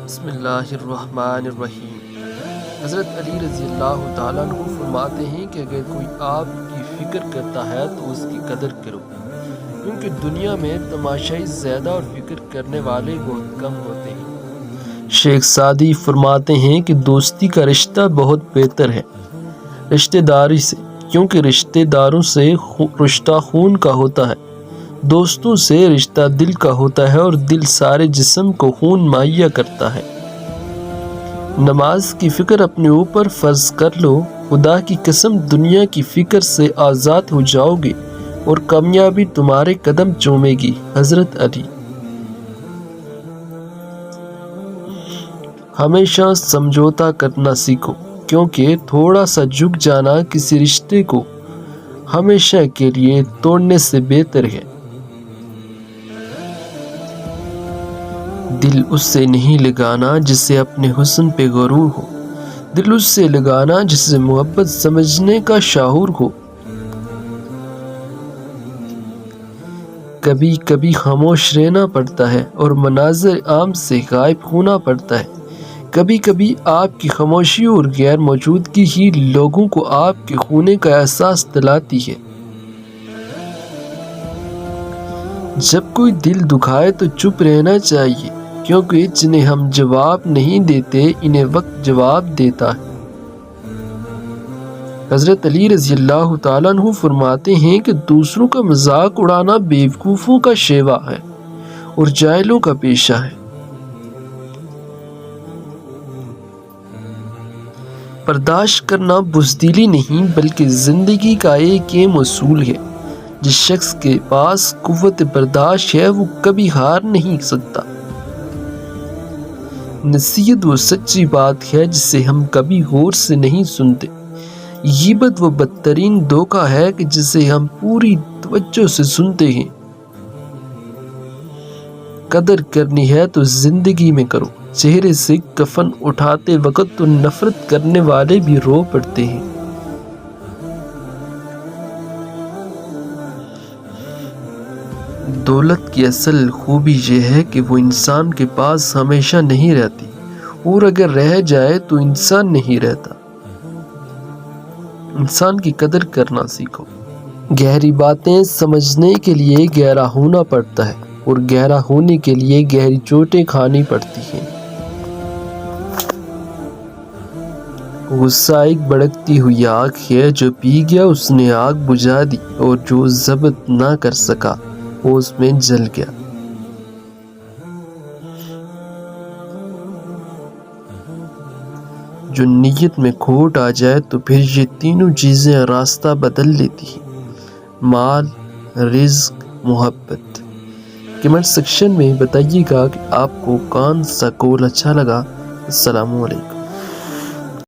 بسم اللہ الرحمن الرحیم۔ حضرت علی رضی اللہ تعالیٰ عنہ فرماتے ہیں کہ اگر کوئی آپ کی فکر کرتا ہے تو اس کی قدر کرو، کیونکہ دنیا میں تماشائی زیادہ اور فکر کرنے والے بہت کم ہوتے ہیں۔ شیخ سعدی فرماتے ہیں کہ دوستی کا رشتہ بہت بہتر ہے رشتہ داری سے، کیونکہ رشتہ داروں سے رشتہ خون کا ہوتا ہے، دوستوں سے رشتہ دل کا ہوتا ہے، اور دل سارے جسم کو خون مہیا کرتا ہے۔ نماز کی فکر اپنے اوپر فرض کر لو، خدا کی قسم دنیا کی فکر سے آزاد ہو جاؤ گے اور کامیابی تمہارے قدم چومے گی۔ حضرت علی۔ ہمیشہ سمجھوتا کرنا سیکھو، کیونکہ تھوڑا سا جھک جانا کسی رشتے کو ہمیشہ کے لیے توڑنے سے بہتر ہے۔ دل اس سے نہیں لگانا جسے اپنے حسن پہ غرور ہو، دل اس سے لگانا جسے محبت سمجھنے کا شعور ہو۔ کبھی کبھی خاموش رہنا پڑتا ہے اور مناظر عام سے غائب ہونا پڑتا ہے، کبھی کبھی آپ کی خاموشی اور غیر موجودگی ہی لوگوں کو آپ کے ہونے کا احساس دلاتی ہے۔ جب کوئی دل دکھائے تو چپ رہنا چاہیے، کیونکہ جنہیں ہم جواب نہیں دیتے انہیں وقت جواب دیتا ہے۔ حضرت علی رضی اللہ تعالیٰ عنہ فرماتے ہیں کہ دوسروں کا مذاق اڑانا بیوقوفوں کا شیوا ہے اور جاہلوں کا پیشہ ہے۔ برداشت کرنا بزدلی نہیں بلکہ زندگی کا ایک اہم اصول ہے۔ جس شخص کے پاس قوت برداشت ہے وہ کبھی ہار نہیں سکتا۔ نصیحت وہ سچی بات ہے جسے ہم کبھی غور سے نہیں سنتے۔ غیبت وہ بدترین دھوکہ ہے کہ جسے ہم پوری توجہ سے سنتے ہیں۔ قدر کرنی ہے تو زندگی میں کرو، چہرے سے کفن اٹھاتے وقت تو نفرت کرنے والے بھی رو پڑتے ہیں۔ دولت کی اصل خوبی یہ ہے کہ وہ انسان کے پاس ہمیشہ نہیں رہتی، اور اگر رہ جائے تو انسان نہیں رہتا۔ انسان کی قدر کرنا سیکھو۔ گہری باتیں سمجھنے کے لیے گہرا ہونا پڑتا ہے، اور گہرا ہونے کے لیے گہری چوٹیں کھانی پڑتی ہیں۔ غصہ ایک بھڑکتی ہوئی آگ ہے، جو پی گیا اس نے آگ بجھا دی، اور جو ضبط نہ کر سکا وہ اس میں جل گیا۔ جو نیت میں کھوٹ آ جائے تو پھر یہ تینوں چیزیں راستہ بدل لیتی ہیں: مال، رزق، محبت۔ کمنٹ سیکشن میں بتائیے گا کہ آپ کو کون سا قول اچھا لگا۔ السلام علیکم۔